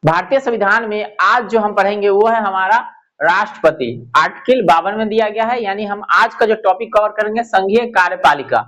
भारतीय संविधान में आज जो हम पढ़ेंगे वो है हमारा राष्ट्रपति। आर्टिकल 52 में दिया गया है, यानी हम आज का जो टॉपिक कवर करेंगे संघीय कार्यपालिका।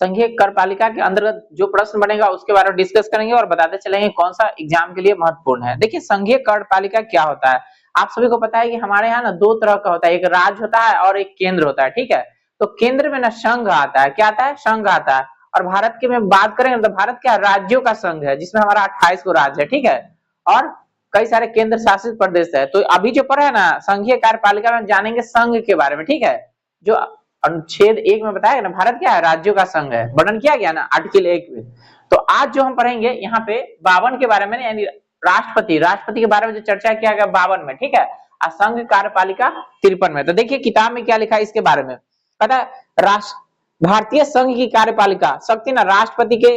संघीय कार्यपालिका के अंतर्गत जो प्रश्न बनेगा उसके बारे में डिस्कस करेंगे और बताते चलेंगे कौन सा एग्जाम के लिए महत्वपूर्ण है। देखिए संघीय कार्यपालिका क्या होता है, आप सभी को पता है कि हमारे यहाँ ना दो तरह का होता है, एक राज्य होता है और एक केंद्र होता है। ठीक है, तो केंद्र में ना संघ आता है, क्या आता है, संघ आता है। और भारत की में बात करेंगे तो भारत क्या राज्यों का संघ है, जिसमें हमारा 28 को राज्य है। ठीक है, और कई सारे केंद्र शासित प्रदेश है। तो अभी जो पढ़ा है ना संघीय कार्यपालिका में जानेंगे संघ के बारे में। ठीक है, जो अनुच्छेद 1 में बताया ना भारत क्या है, राज्यों का संघ है, वर्णन किया गया ना आर्टिकल 1 में। तो आज जो हम पढ़ेंगे यहाँ पे 52 के बारे में, यानी राष्ट्रपति, राष्ट्रपति के बारे में जो चर्चा किया गया 52 में। ठीक है, और संघ कार्यपालिका 53 में। तो देखिए किताब में क्या लिखा है इसके बारे में, पता है राष्ट्र भारतीय संघ की कार्यपालिका शक्ति ना राष्ट्रपति के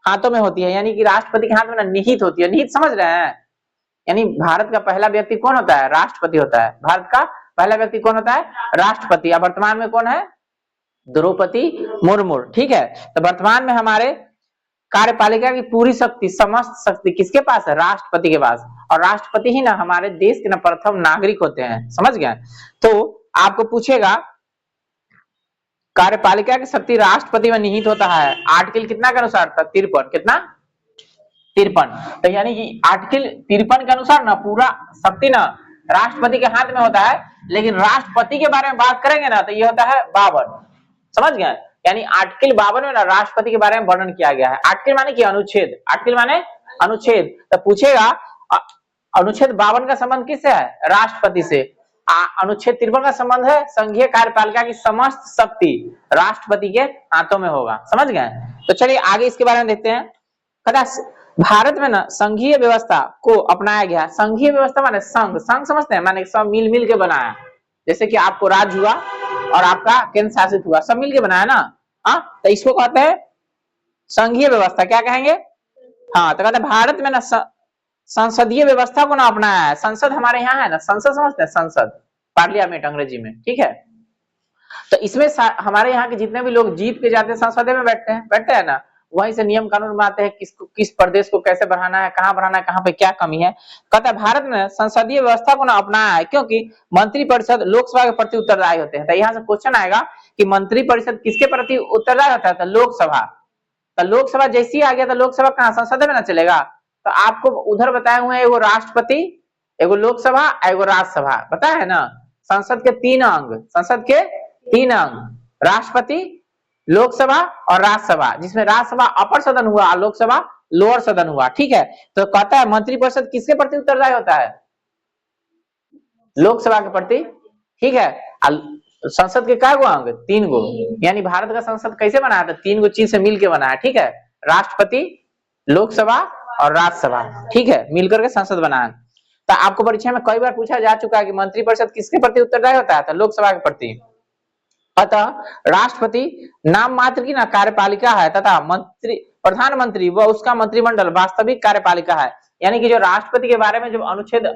हाथों में होती है, यानी कि राष्ट्रपति के हाथ में ना निहित होती है। निहित समझ रहे हैं, यानी भारत का पहला व्यक्ति कौन होता है, राष्ट्रपति होता है। भारत का पहला व्यक्ति कौन होता है, राष्ट्रपति। अब वर्तमान में कौन है, द्रौपदी मुर्मू। ठीक है, तो वर्तमान में हमारे कार्यपालिका की पूरी शक्ति, समस्त शक्ति किसके पास है, राष्ट्रपति के पास। और राष्ट्रपति ही ना हमारे देश के ना प्रथम नागरिक होते हैं, समझ गए। तो आपको पूछेगा कार्यपालिका की शक्ति राष्ट्रपति में निहित होता है, आर्टिकल कितना के अनुसार था, 53, कितना 53। तो यानी कि आर्टिकल 53 के अनुसार ना पूरा शक्ति ना राष्ट्रपति के हाथ में होता है। लेकिन राष्ट्रपति के बारे में बात करेंगे ना तो ये होता है 52, समझ गए। यानी आर्टिकल 52 में ना राष्ट्रपति के बारे में वर्णन किया गया है। आर्टिकल माने कि अनुच्छेद, आर्टिकल माने अनुच्छेद। तो पूछेगा अनुच्छेद 52 का संबंध किससे है, राष्ट्रपति से। अनुच्छेद 53 का संबंध है संघीय कार्यपालिका की समस्त शक्ति राष्ट्रपति के हाथों में होगा, समझ गए। तो चलिए आगे इसके बारे में देखते हैं। भारत में ना संघीय व्यवस्था को अपनाया गया। संघीय व्यवस्था माने संघ, संघ समझते हैं, माने सब मिल मिल के बनाया। जैसे कि आपको राज्य हुआ और आपका केंद्र शासित हुआ, सब मिल के बनाया ना। हाँ, तो इसको कहते हैं संघीय व्यवस्था, क्या कहेंगे। हाँ, तो कहते हैं भारत में ना संसदीय व्यवस्था को ना अपनाया है। संसद हमारे यहाँ है ना, संसद समझते हैं, संसद पार्लियामेंट अंग्रेजी में। ठीक है, तो इसमें हमारे यहाँ के जितने भी लोग जीत के जाते हैं संसद में बैठते हैं ना, वहीं से नियम कानून बनाते हैं किस प्रदेश को कैसे बढ़ाना है, कहाँ बढ़ाना है, कहाँ पे क्या कमी है। कहता है भारत में संसदीय व्यवस्था को ना अपनाया है क्योंकि मंत्री परिषद लोकसभा के प्रति उत्तरदायी होते हैं। तो यहाँ से क्वेश्चन आएगा कि मंत्री परिषद किसके प्रति उत्तरदायी होता है, तो लोकसभा। तो लोकसभा जैसे ही आ गया तो लोकसभा कहाँ, संसद में ना चलेगा। तो आपको उधर बताए हुए हैं एगो राष्ट्रपति, एगो लोकसभा, एगो राज्यसभा, बताया है ना। संसद के 3 अंग, संसद के 3 अंग, राष्ट्रपति, लोकसभा और राज्यसभा, जिसमें राज्यसभा अपर सदन हुआ और लोकसभा लोअर सदन हुआ। ठीक है, तो कहता है मंत्रिपरिषद किसके प्रति उत्तरदायी होता है, लोकसभा के प्रति। ठीक है, संसद के क्या गो अंग, 3 गो। यानी भारत का संसद कैसे बनाया था, 3 गो चीज से मिलकर बनाया। ठीक है, राष्ट्रपति, लोकसभा और राज्यसभा, ठीक है, मिलकर के संसद बनाया। तो आपको परीक्षा में कई बार पूछा जा चुका है कि मंत्रिपरिषद किसके प्रति उत्तरदायी होता है, तो लोकसभा के प्रति। अतः राष्ट्रपति नाम मात्र की ना कार्यपालिका है तथा मंत्री, प्रधानमंत्री व उसका मंत्रिमंडल वास्तविक कार्यपालिका है। यानी कि जो राष्ट्रपति के बारे में जो अनुच्छेद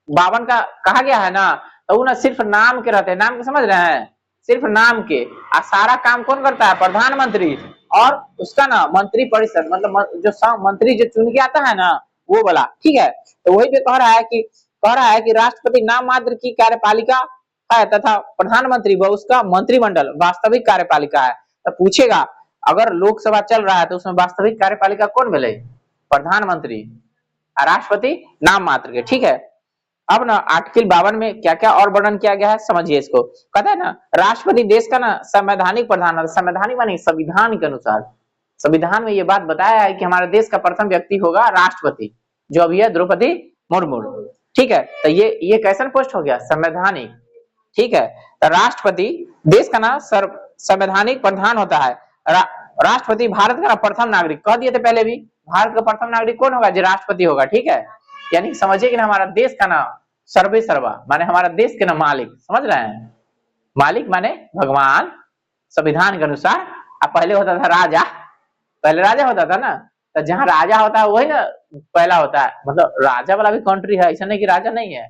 52 का कहा गया है ना, तो वो ना सिर्फ नाम के रहते हैं, नाम के समझ रहे हैं, सिर्फ नाम के। और सारा काम कौन करता है, प्रधानमंत्री और उसका ना मंत्री परिषद, मतलब जो मंत्री जो चुन के आता है ना वो वाला। ठीक है, तो वही पे कह रहा है कि राष्ट्रपति नाम मात्र की कार्यपालिका है तथा प्रधानमंत्री व उसका मंत्रिमंडल वास्तविक कार्यपालिका है। तो पूछेगा अगर लोकसभा चल रहा है तो उसमें वास्तविक कार्यपालिका कौन मिले, प्रधानमंत्री, राष्ट्रपति नाम मात्र के। ठीक है, अब ना आर्टिकल 52 में क्या क्या और वर्णन किया गया है समझिए इसको। कहता है ना राष्ट्रपति देश का ना संवैधानिक प्रधान, संवैधानिक माने संविधान के अनुसार, संविधान में ये बात बताया है कि हमारे देश का प्रथम व्यक्ति होगा राष्ट्रपति, जो अभी है द्रौपदी मुर्मू। ठीक है, तो ये कैसन पोस्ट हो गया, संवैधानिक। ठीक है, तो राष्ट्रपति देश का ना संवैधानिक प्रधान होता है। राष्ट्रपति भारत का प्रथम नागरिक, कह दिए थे पहले भी, भारत का प्रथम नागरिक कौन होगा, जो राष्ट्रपति होगा। ठीक है, यानी समझिए कि ना हमारा देश का ना सर्वे सर्वा माने हमारा देश के ना मालिक, समझ रहे हैं, मालिक माने भगवान संविधान के अनुसार। अब पहले होता था राजा, पहले राजा होता था ना, तो जहां राजा होता है वही ना पहला होता है। मतलब राजा वाला भी कंट्री है, ऐसा नहीं कि राजा नहीं है,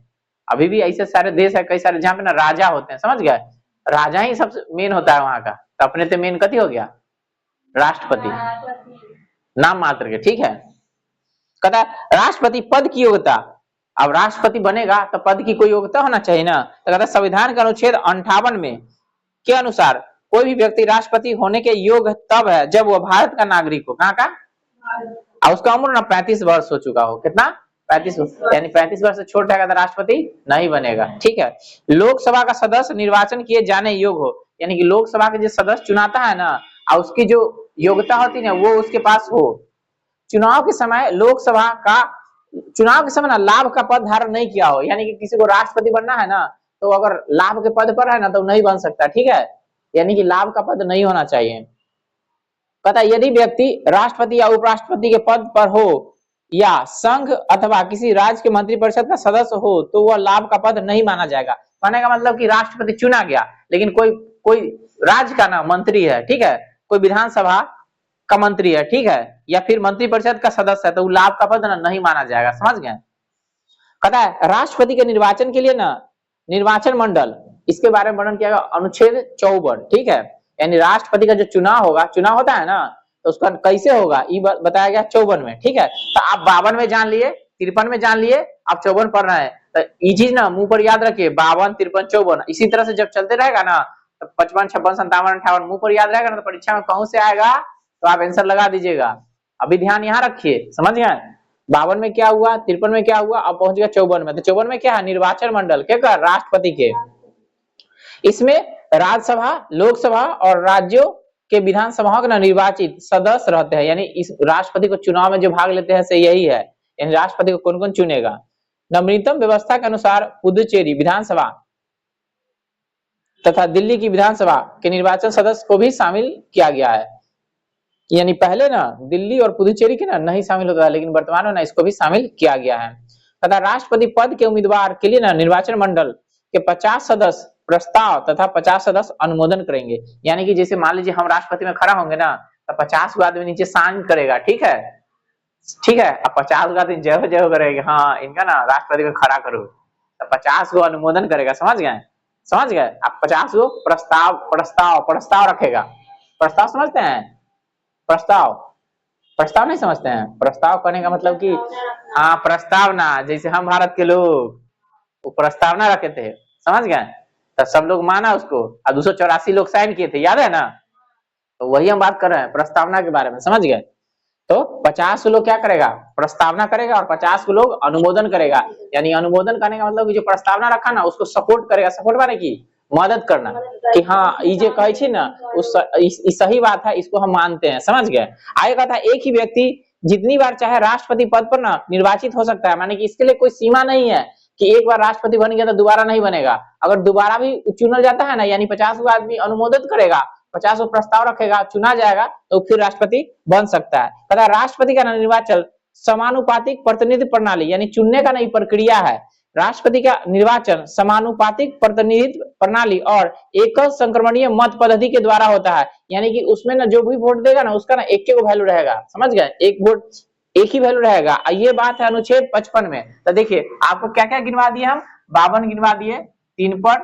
अभी भी ऐसे सारे देश है कई सारे जहां पे ना राजा होते हैं, समझ गए। राजा ही सबसे मेन होता है वहां का, तो अपने तो मेन कथी हो गया, राष्ट्रपति नाम मात्र के। ठीक है, कहता है राष्ट्रपति पद की योग्यता, अब राष्ट्रपति बनेगा तो पद की कोई योग्यता होना चाहिए ना। तो कहता है संविधान के अनुच्छेद 58 में के अनुसार कोई भी व्यक्ति राष्ट्रपति होने के योग्य तब है जब वह भारत का नागरिक हो। कहाँ का? और उसका उम्र ना 35 वर्ष हो चुका हो। कितना? 35 वर्ष, यानी 35 वर्ष से छोटा है तो राष्ट्रपति नहीं बनेगा। ठीक है। लोकसभा का सदस्य निर्वाचन किए जाने योग्य हो, यानी कि लोकसभा के जो सदस्य चुनाता है ना, और उसकी जो योग्यता होती है ना वो उसके पास हो। चुनाव के समय लोकसभा का चुनाव के समय ना लाभ का पद धारण नहीं किया हो, यानी कि किसी को राष्ट्रपति बनना है ना तो अगर लाभ के पद पर है ना तो नहीं बन सकता। ठीक है, यानी कि लाभ का पद नहीं होना चाहिए। पता यदि व्यक्ति राष्ट्रपति या उपराष्ट्रपति के पद पर हो या संघ अथवा किसी राज्य के मंत्रिपरिषद का सदस्य हो तो वह लाभ का पद नहीं माना जाएगा। माने का मतलब कि राष्ट्रपति चुना गया लेकिन कोई राज्य का ना मंत्री है, ठीक है, कोई विधानसभा का मंत्री है, ठीक है, या फिर मंत्रिपरिषद का सदस्य है तो लाभ का पद ना नहीं माना जाएगा। समझ गए? कहता है राष्ट्रपति के निर्वाचन के लिए ना निर्वाचन मंडल, इसके बारे में वर्णन किया गया अनुच्छेद 54। ठीक है, यानी राष्ट्रपति का जो चुनाव होगा, चुनाव होता है ना तो उसका कैसे होगा ये बताया गया 54 में। ठीक है, तो आप 52 में जान लिए, 53 में जान लिए, आप 54 पढ़ रहे हैं तो ये चीज ना मुंह पर याद रखिए, 52, 53, 54। इसी तरह से जब चलते रहेगा ना तो 55, 56, 57, 58 मुंह पर याद रहेगा ना तो परीक्षा में कौन से आएगा तो आप आंसर लगा दीजिएगा। अभी ध्यान यहाँ रखिए, समझ गए? 52 में क्या हुआ, 53 में क्या हुआ, अब पहुंच गया 54 में। तो 54 में क्या है? निर्वाचन मंडल क्या कर राष्ट्रपति के। इसमें राज्यसभा, लोकसभा और राज्यों के विधानसभाओं के निर्वाचित सदस्य रहते हैं, यानी इस राष्ट्रपति को चुनाव में जो भाग लेते हैं से यही है, यानी राष्ट्रपति को कौन कौन चुनेगा। नवीनतम व्यवस्था के अनुसार पुदुचेरी विधानसभा तथा दिल्ली की विधानसभा के निर्वाचन सदस्य को भी शामिल किया गया है, यानी पहले ना दिल्ली और पुदुचेरी के ना नहीं शामिल होता था लेकिन वर्तमान में ना इसको भी शामिल किया गया है। तथा राष्ट्रपति पद के उम्मीदवार के लिए ना निर्वाचन मंडल के 50 सदस्य प्रस्ताव तथा 50 सदस्य अनुमोदन करेंगे, यानी कि जैसे मान लीजिए हम राष्ट्रपति में खड़ा होंगे ना तो 50 आदमी नीचे साइन करेगा। ठीक है, ठीक है, अब 50 आदमी जय जय करेगा, हाँ इनका ना राष्ट्रपति को खड़ा करो, तो 50 को अनुमोदन करेगा। समझ गए? समझ गए? अब 50 को प्रस्ताव प्रस्ताव प्रस्ताव रखेगा। प्रस्ताव समझते हैं? प्रस्ताव, प्रस्ताव नहीं समझते हैं? प्रस्ताव करने का मतलब कि हाँ प्रस्तावना, जैसे हम भारत के लोग वो प्रस्तावना रखे थे। समझ गए? तो सब लोग माना उसको और 284 लोग साइन किए थे, याद है ना? तो वही हम बात कर रहे हैं प्रस्तावना के बारे में। समझ गए? तो 50 लोग क्या करेगा? प्रस्तावना करेगा और 50 को लोग अनुमोदन करेगा, यानी अनुमोदन करने का मतलब कि जो प्रस्तावना रखा ना उसको सपोर्ट करेगा। सपोर्ट माने की मदद करना कि हाँ ये जो कहे छी ना उस सही बात है, इसको हम मानते हैं। समझ गए? आगे कहा था एक ही व्यक्ति जितनी बार चाहे राष्ट्रपति पद पर ना निर्वाचित हो सकता है, माने कि इसके लिए कोई सीमा नहीं है कि एक बार राष्ट्रपति बन गया तो दोबारा नहीं बनेगा। अगर दोबारा भी चुना जाता है ना, यानी 50 आदमी अनुमोदित करेगा, 50 प्रस्ताव रखेगा, चुना जाएगा तो फिर राष्ट्रपति बन सकता है। तथा राष्ट्रपति का निर्वाचन समानुपातिक प्रतिनिधि प्रणाली, यानी चुनने का नई प्रक्रिया है। राष्ट्रपति का निर्वाचन समानुपातिक प्रतिनिधित्व प्रणाली और एकल संक्रमणीय मत पद्धति के द्वारा होता है, यानी कि उसमें ना जो भी वोट देगा ना उसका ना एक वैल्यू रहेगा। समझ गए? एक वोट एक ही वैल्यू रहेगा। ये बात है अनुच्छेद 55 में। तो देखिए आपको क्या क्या गिनवा दिए हम, 52 गिनवा दिए, 3 पर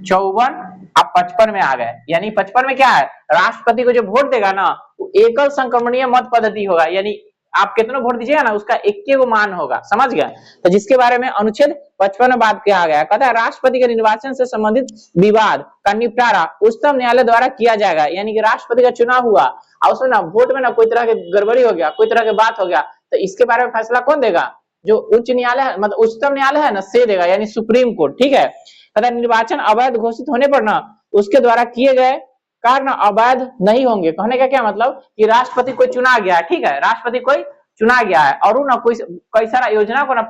54, आप 55 में आ गए। यानी 55 में क्या है? राष्ट्रपति को जो वोट देगा ना वो एकल संक्रमणीय मत पद्धति होगा, यानी आप कितना वोट दीजिएगा ना उसका एक मान होगा। समझ गए? तो जिसके बारे में अनुच्छेद 55 में बात किया गया, कहता है राष्ट्रपति के निर्वाचन से संबंधित विवाद का निपटारा उच्चतम न्यायालय द्वारा किया जाएगा, यानी कि राष्ट्रपति का चुनाव हुआ और उसमें ना वोट में ना कोई तरह की गड़बड़ी हो गया, कोई तरह की बात हो गया, तो इसके बारे में फैसला कौन देगा? जो उच्च न्यायालय मतलब उच्चतम न्यायालय है ना से देगा, यानी सुप्रीम कोर्ट। ठीक है, कहता है निर्वाचन अवैध घोषित होने पर ना उसके द्वारा किए गए कार्य अवैध नहीं होंगे। कहने का क्या मतलब कि राष्ट्रपति कोई चुना गया है, ठीक है, राष्ट्रपति कोई चुना गया है और ना कोई कई सारा योजना को ना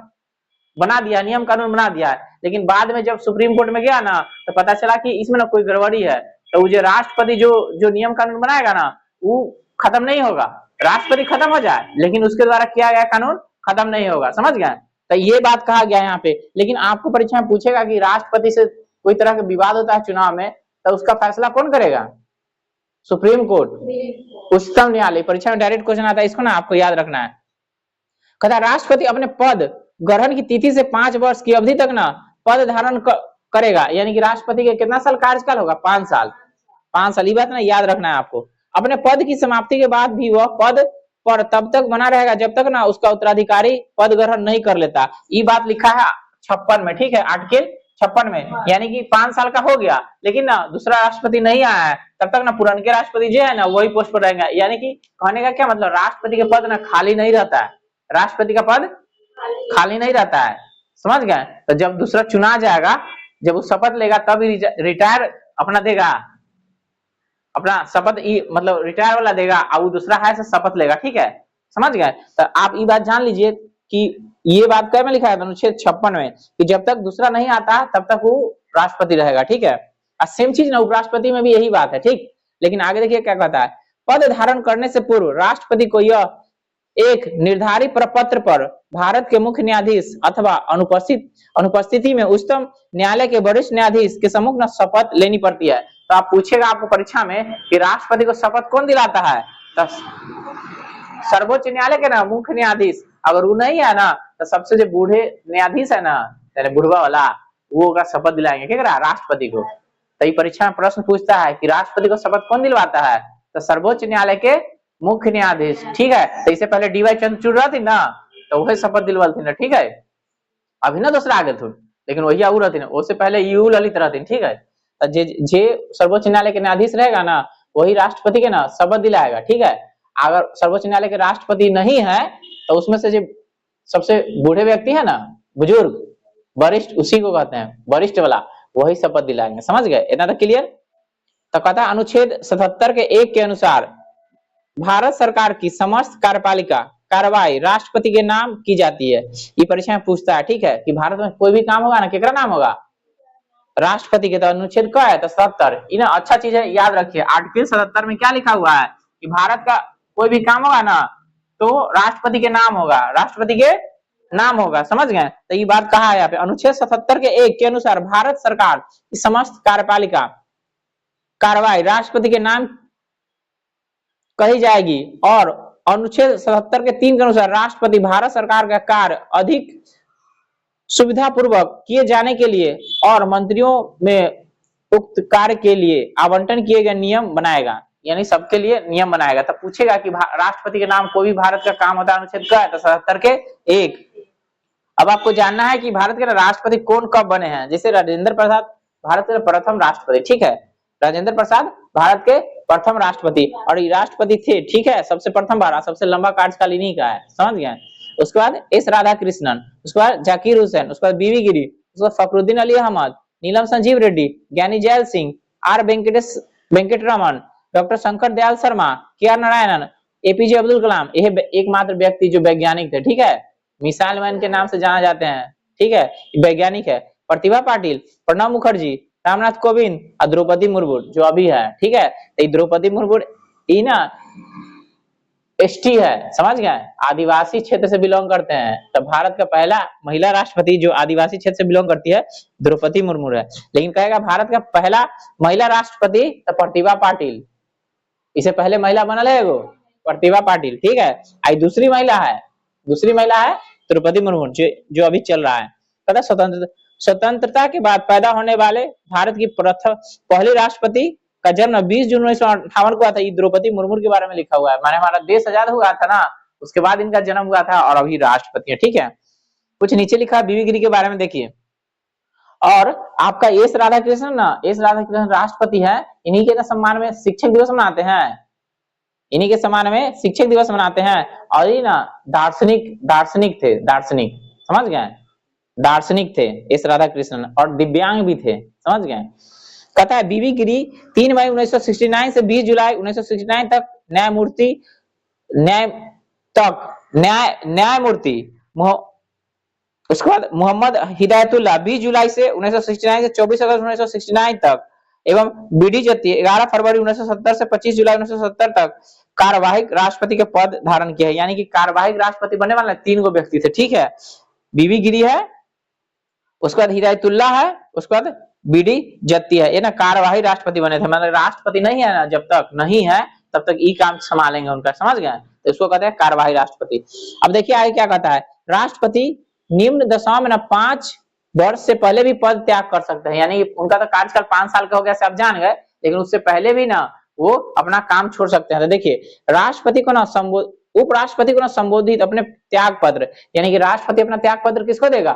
बना दिया, नियम कानून बना दिया है, लेकिन बाद में जब सुप्रीम कोर्ट में गया ना तो पता चला कि इसमें ना कोई गड़बड़ी है, तो वो जो राष्ट्रपति जो नियम कानून बनाएगा ना वो खत्म नहीं होगा। राष्ट्रपति खत्म हो जाए लेकिन उसके द्वारा किया गया कानून खत्म नहीं होगा। समझ गए? तो ये बात कहा गया यहाँ पे। लेकिन आपको परीक्षा में पूछेगा कि राष्ट्रपति से कोई तरह का विवाद होता है चुनाव में तो उसका फैसला कौन करेगा? सुप्रीम कोर्ट, उच्चतम न्यायालय। परीक्षा में डायरेक्ट क्वेश्चन आता है, इसको ना आपको याद रखना है। कहता राष्ट्रपति अपने पद ग्रहण की तिथि से 5 वर्ष की अवधि तक ना पद धारण करेगा, यानी कि राष्ट्रपति के कितना साल कार्यकाल होगा? 5 साल। 5 साल, ये बात ना याद रखना है आपको। अपने पद की समाप्ति के बाद भी वह पद पर तब तक बना रहेगा जब तक ना उसका उत्तराधिकारी पद ग्रहण नहीं कर लेता। ये बात लिखा है 56 में, ठीक है, आर्टिकल 56 में। यानी कि 5 साल का हो गया लेकिन ना दूसरा राष्ट्रपति नहीं आया है, तब तक ना पुराने राष्ट्रपति जो है ना वही पोस्ट पर रहेंगे। यानी कि कहने का क्या मतलब, राष्ट्रपति का पद ना खाली नहीं रहता है, राष्ट्रपति का पद खाली नहीं रहता है, समझ गए। तो जब दूसरा चुना जाएगा, जब वो शपथ लेगा तब रिटायर अपना देगा, अपना शपथ मतलब रिटायर वाला देगा, और वो दूसरा है शपथ लेगा, ठीक है, समझ गए। तो आप ये बात जान लीजिए कि ये बात क्या में लिखा है अनुच्छेद 56 में कि जब तक दूसरा नहीं आता तब तक वो राष्ट्रपति रहेगा, ठीक है। और सेम चीज ना उपराष्ट्रपति में भी यही बात है, ठीक। लेकिन आगे देखिए क्या कहता है, पद धारण करने से पूर्व राष्ट्रपति को यह एक निर्धारित प्रपत्र पर भारत के मुख्य न्यायाधीश अथवा अनुपस्थिति में उच्चतम न्यायालय के वरिष्ठ न्यायाधीश के सम्मुख न शपथ लेनी पड़ती है। तो आप पूछेगा आपको परीक्षा में कि राष्ट्रपति को शपथ कौन दिलाता है, तो सर्वोच्च न्यायालय के ना मुख्य न्यायाधीश। अगर वो नहीं है ना तो सबसे जो बूढ़े न्यायाधीश है ना, बुढ़वा वाला, वो का शपथ दिलाएंगे क्या राष्ट्रपति को। तो ये परीक्षा में प्रश्न पूछता है कि राष्ट्रपति को शपथ कौन दिलवाता है, तो सर्वोच्च न्यायालय के मुख्य न्यायाधीश, ठीक है। तो इससे पहले डीवाई चंद्रचूड़ रहती ना, तो वही शपथ दिलवाती ना, ठीक है। अभी ना दूसरा आगे थोड़ी, लेकिन वही आऊ रहती ना, उससे पहले यू ललित रहती, ठीक है। तो जे सर्वोच्च न्यायालय के न्यायाधीश रहेगा ना, वही राष्ट्रपति के ना शपथ दिलाएगा, ठीक है। अगर सर्वोच्च न्यायालय के राष्ट्रपति नहीं है तो उसमें से जो सबसे बूढ़े व्यक्ति है ना, बुजुर्ग वरिष्ठ, उसी को कहते हैं वरिष्ठ वाला, वही शपथ दिलाएंगे, समझ गए, इतना तक क्लियर। तो कहता है अनुच्छेद 77 के 1 के अनुसार भारत सरकार की समस्त कार्यपालिका कार्रवाई राष्ट्रपति के नाम की जाती है। ये परीक्षा में पूछता है, ठीक है, कि भारत में कोई भी काम होगा ना, केकरा नाम होगा, राष्ट्रपति के। तो अनुच्छेद क्या है, तो 77। इन्हें अच्छा चीज है, याद रखिए आर्टिकल 77 में क्या लिखा हुआ है कि भारत का कोई भी काम होगा ना तो राष्ट्रपति के नाम होगा, राष्ट्रपति के नाम होगा, समझ गए। तो ये बात कहा है यहाँ पे, अनुच्छेद 77 के 1 के अनुसार भारत सरकार की समस्त कार्यपालिका कार्रवाई राष्ट्रपति के नाम कही जाएगी। और अनुच्छेद 77 के 3 के अनुसार राष्ट्रपति भारत सरकार का कार्य अधिक सुविधा पूर्वक किए जाने के लिए और मंत्रियों में उक्त कार्य के लिए आवंटन किए गए नियम बनाएगा, यानी सबके लिए नियम बनाएगा। तब पूछेगा कि राष्ट्रपति के नाम कोई भी भारत का काम होता है, अनुच्छेद क्या है, तो 77 के 1। अब आपको जानना है कि भारत के राष्ट्रपति कौन कब बने हैं। जैसे राजेंद्र प्रसाद भारत के प्रथम राष्ट्रपति, ठीक है, राजेंद्र प्रसाद भारत के प्रथम राष्ट्रपति, और ये राष्ट्रपति थे, ठीक है, सबसे प्रथम बार, सबसे लंबा कार्यकाल इन्हीं का है, समझ गए। उसके बाद एस राधा कृष्णन, उसके बाद जाकिर हुसैन, उसके बाद बीवी गिरी, उसके बाद फखरुद्दीन अली अहमद, नीलम संजीव रेड्डी, ज्ञानी जैल सिंह, आर वेंकटरमन, डॉक्टर शंकर दयाल शर्मा, के आर नारायणन, एपीजे अब्दुल कलाम। यह एकमात्र व्यक्ति जो वैज्ञानिक थे, ठीक है, मिसाइल मैन के नाम से जाना जाते हैं, ठीक है, वैज्ञानिक है। प्रतिभा पाटिल, प्रणब मुखर्जी, रामनाथ कोविंद और द्रौपदी मुर्मू जो अभी है, ठीक है। तो द्रौपदी मुर्मू ये ना एसटी है, समझ गए, आदिवासी क्षेत्र से बिलोंग करते हैं। तो भारत का पहला महिला राष्ट्रपति जो आदिवासी क्षेत्र से बिलोंग करती है द्रौपदी मुर्मू है। लेकिन कहेगा भारत का पहला महिला राष्ट्रपति तो प्रतिभा पाटिल, इसे पहले महिला बनल है वो प्रतिभा पाटिल, ठीक है। आई दूसरी महिला है द्रौपदी मुर्मू जो अभी चल रहा है। पता स्वतंत्रता के बाद पैदा होने वाले भारत की पहली राष्ट्रपति का जन्म 20 जून 1958 को हुआ था। ये द्रौपदी मुर्मू के बारे में लिखा हुआ है, माने हमारा देश आजाद हुआ था ना, उसके बाद इनका जन्म हुआ था और अभी राष्ट्रपति है, ठीक है। कुछ नीचे लिखा है बीवी गिरी के बारे में, देखिए। और आपका एस राधाकृष्णन ना, एस राधाकृष्णन राष्ट्रपति है, इन्हीं के सम्मान में शिक्षक दिवस मनाते हैं, इन्हीं के सम्मान में शिक्षक दिवस मनाते हैं। और ये ना दार्शनिक थे, समझ गए, दार्शनिक थे एस राधाकृष्णन, और दिव्यांग भी थे, समझ गए। कहता है बीवी गिरी 3 मई 1969 से 20 जुलाई 1969 तक न्यायमूर्ति। उसके बाद मोहम्मद हिदायतुल्लाह 20 जुलाई से 1969 से 24 अगस्त 1969 तक, एवं बीडी जत्ती 11 फरवरी 1970 से 25 जुलाई 1970 तक कार्यवाहक राष्ट्रपति के पद धारण किया है। यानी कि कार्यवाहक राष्ट्रपति बनने वाले 3 गो व्यक्ति थे, ठीक है। बीवी गिरी है, उसके बाद हिदायतुल्लाह है, उसके बाद बीडी जत्ती है, ये ना कार्यवाही राष्ट्रपति बने थे। मतलब राष्ट्रपति नहीं है ना, जब तक नहीं है तब तक ये काम संभालेंगे उनका, समझ गए। तो इसको कहते हैं कार्यवाही राष्ट्रपति। अब देखिए आगे क्या कहता है, राष्ट्रपति निम्न दशाओं में ना 5 वर्ष से पहले भी पद त्याग कर सकते हैं। यानी उनका तो कार्यकाल 5 साल का हो गया, आप जान गए, लेकिन उससे पहले भी ना वो अपना काम छोड़ सकते हैं। तो देखिए राष्ट्रपति को ना उपराष्ट्रपति को ना संबोधित अपने त्याग पत्र, यानी कि राष्ट्रपति अपना त्याग पत्र किसको देगा?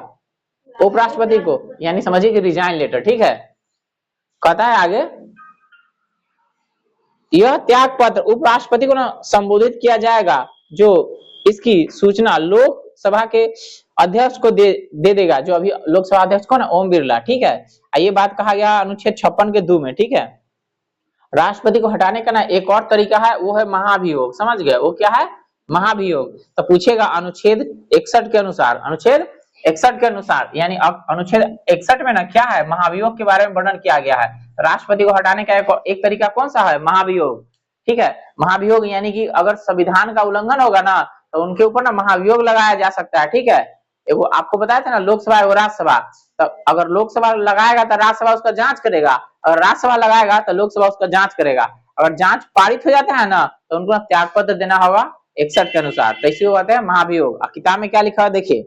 उपराष्ट्रपति को, यानी समझिए कि रिजाइन लेटर। ठीक है, कहता है आगे, यह त्याग पत्र उपराष्ट्रपति को ना संबोधित किया जाएगा, जो इसकी सूचना लोकसभा के अध्यक्ष को दे देगा, जो अभी लोकसभा अध्यक्ष को ना ओम बिरला। ठीक है, ये बात कहा गया अनुच्छेद 56 के 2 में। ठीक है, राष्ट्रपति को हटाने का ना एक और तरीका है, वो है महाभियोग। समझ गए? वो क्या है? महाभियोग। तो पूछेगा अनुच्छेद 61 के अनुसार, अनुच्छेद 61 के अनुसार, यानी अब अनुच्छेद 61 में ना क्या है? महाभियोग के बारे में वर्णन किया गया है। राष्ट्रपति को हटाने का एक तरीका कौन सा है? महाभियोग। ठीक है, महाभियोग यानी कि अगर संविधान का उल्लंघन होगा ना तो उनके ऊपर ना महाभियोग लगाया जा सकता है। ठीक है, वो आपको बताया था ना, लोकसभा और राज्यसभा। तो अगर लोकसभा लगाएगा तो राज्यसभा उसका जांच करेगा, अगर राज्यसभा लगाएगा तो लोकसभा उसका जांच करेगा। अगर जांच पारित हो जाता है ना तो उनको त्याग पत्र देना होगा 61 के अनुसार। तो इसी को कहते हैं महाभियोग। किताब में क्या लिखा है देखिए,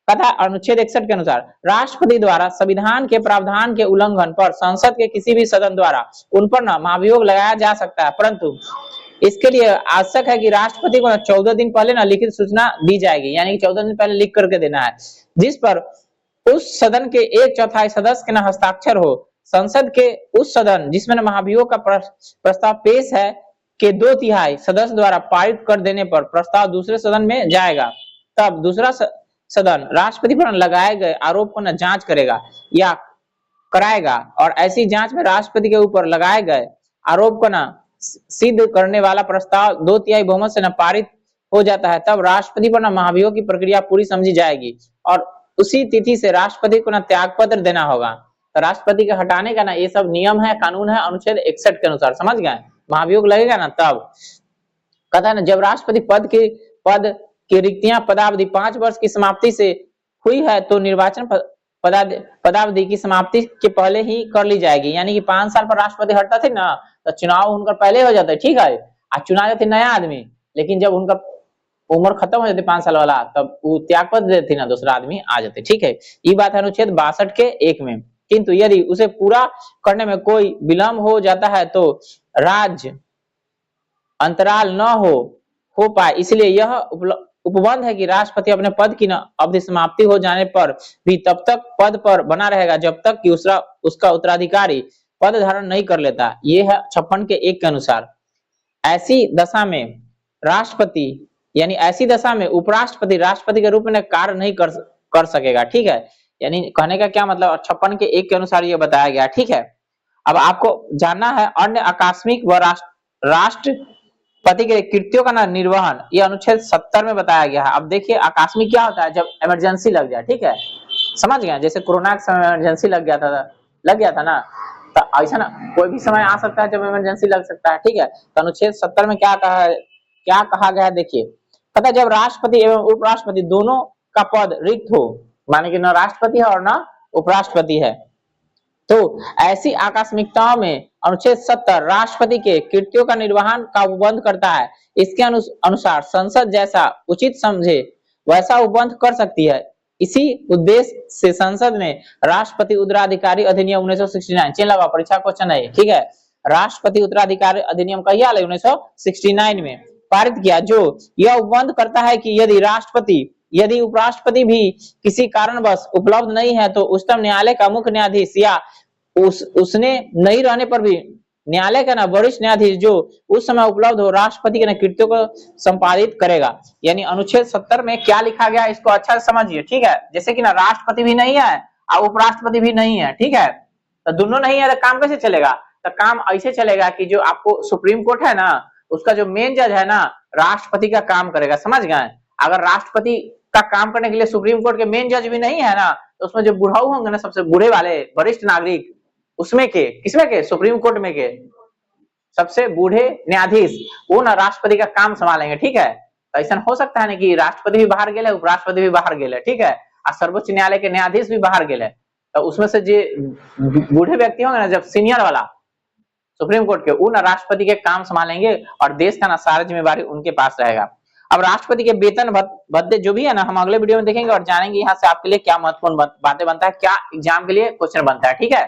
कहता है अनुच्छेद 61 के अनुसार राष्ट्रपति द्वारा संविधान के प्रावधान के उल्लंघन पर संसद के किसी भी सदन द्वारा उन पर ना महाभियोग लगाया जा सकता है, परंतु इसके लिए आवश्यक है कि राष्ट्रपति को 14 दिन पहले ना लिखित सूचना दी जाएगी, यानी कि 14 दिन पहले लिख करके देना है, जिस पर उस सदन के 1/4 सदस्य के ना हस्ताक्षर हो। संसद के उस सदन जिसमें महाभियोग का प्रस्ताव पेश है के 2/3 सदस्य द्वारा पारित कर देने पर प्रस्ताव दूसरे सदन में जाएगा। तब दूसरा सदन राष्ट्रपति पर लगाए गए आरोप को न जांच करेगा या कराएगा, और ऐसी जांच में राष्ट्रपति के ऊपर लगाए गए आरोप को न सिद्ध करने वाला प्रस्ताव 2/3 बहुमत से न पारित हो जाता है, तब राष्ट्रपति पर न महाभियोग की प्रक्रिया पूरी समझी जाएगी और उसी तिथि से राष्ट्रपति को न त्याग पत्र देना होगा। तो राष्ट्रपति के हटाने का ना ये सब नियम है, कानून है अनुच्छेद 61 के अनुसार। समझ गए? महाभियोग लगेगा ना तब। कहता है ना, जब राष्ट्रपति पद की रिक्तियां पदावधि 5 वर्ष की समाप्ति से हुई है तो निर्वाचन पदावधि की समाप्ति के पहले ही कर ली जाएगी, यानी कि 5 साल पर राष्ट्रपति हटता थे ना तो चुनाव उनका पहले हो जाता है। ठीक है, आज चुना जाते नया आदमी, लेकिन जब उनका उम्र खत्म हो जाती 5 साल वाला, तब वो त्याग पत्र देते ना, दूसरा आदमी आ जाते। ठीक है, ये बात है अनुच्छेद 62 के 1 में। किंतु यदि उसे पूरा करने में कोई विलंब हो जाता है तो राज्य अंतराल न हो पाए, इसलिए यह उपबंध है कि राष्ट्रपति अपने पद की अवधि समाप्ति हो जाने पर भी तब तक पद पर बना रहेगा जब तक कि उसका उत्तराधिकारी पद धारण नहीं कर लेता। यह है 56 के 1 के अनुसार। ऐसी दशा में राष्ट्रपति यानी ऐसी दशा में उपराष्ट्रपति राष्ट्रपति के रूप में कार्य नहीं कर सकेगा। ठीक है, यानी कहने का क्या मतलब, 56 के 1 के अनुसार ये बताया गया। ठीक है, अब आपको जानना है अन्य आकस्मिक व राष्ट्रपति के कृत्यों का ना निर्वहन, ये अनुच्छेद 70 में बताया गया है। अब देखिए आकस्मिक क्या होता है, जब इमरजेंसी लग जाए। ठीक है, समझ गए? जैसे कोरोना के समय इमरजेंसी लग गया था ना, तो ऐसा ना कोई भी समय आ सकता है जब इमरजेंसी लग सकता है। ठीक है, तो अनुच्छेद 70 में क्या कहा गया है देखिए, पता जब राष्ट्रपति एवं उपराष्ट्रपति दोनों का पद रिक्त हो, माने कि न राष्ट्रपति है और न उपराष्ट्रपति है, तो ऐसी आकस्मिकताओं में अनुच्छेद 70 राष्ट्रपति के कृत्यों का निर्वहन का उपबंध करता है। इसके अनुसार संसद जैसा उचित समझे वैसा उपबंध कर सकती है। इसी उद्देश्य से संसद ने राष्ट्रपति उत्तराधिकारी अधिनियम 1969 चेन लगा, परीक्षा क्वेश्चन है। ठीक है, राष्ट्रपति उत्तराधिकारी अधिनियम का यह 1969 में पारित किया, जो यह उपबंध करता है कि यदि उपराष्ट्रपति भी किसी कारणवश उपलब्ध नहीं है तो उच्चतम न्यायालय का मुख्य न्यायाधीश या उसने नहीं रहने पर भी न्यायालय का ना वरिष्ठ न्यायाधीश जो उस समय उपलब्ध हो राष्ट्रपति के कृत्यों को संपादित करेगा। यानी अनुच्छेद 70 में क्या लिखा गया इसको अच्छा से समझिए। ठीक है, जैसे कि ना राष्ट्रपति भी नहीं है और उपराष्ट्रपति भी नहीं है। ठीक है, तो दोनों नहीं है तो काम कैसे चलेगा? तो काम ऐसे चलेगा कि जो आपको सुप्रीम कोर्ट है ना, उसका जो मेन जज है ना, राष्ट्रपति का काम करेगा। समझ गए? अगर राष्ट्रपति का काम करने के लिए सुप्रीम कोर्ट के मेन जज भी नहीं है ना, तो उसमें जो बुढ़ाऊ होंगे ना, सबसे बूढ़े वाले वरिष्ठ नागरिक, उसमें के किसमें के सुप्रीम कोर्ट में के सबसे बूढ़े न्यायाधीश, वो ना राष्ट्रपति का काम संभालेंगे। ठीक है, तो ऐसा हो सकता है ना कि राष्ट्रपति भी बाहर गेले, उपराष्ट्रपति भी बाहर गेले। ठीक है, और सर्वोच्च न्यायालय के न्यायाधीश भी बाहर गेले, तो उसमें से जो बूढ़े व्यक्ति होंगे ना, जब सीनियर वाला सुप्रीम कोर्ट के, वो ना राष्ट्रपति के काम संभालेंगे और देश का ना सारा जिम्मेवारी उनके पास रहेगा। अब राष्ट्रपति के वेतन भत्ते जो भी है ना, हम अगले वीडियो में देखेंगे और जानेंगे यहाँ से आपके लिए क्या महत्वपूर्ण बातें बनता है, क्या एग्जाम के लिए क्वेश्चन बनता है। ठीक है।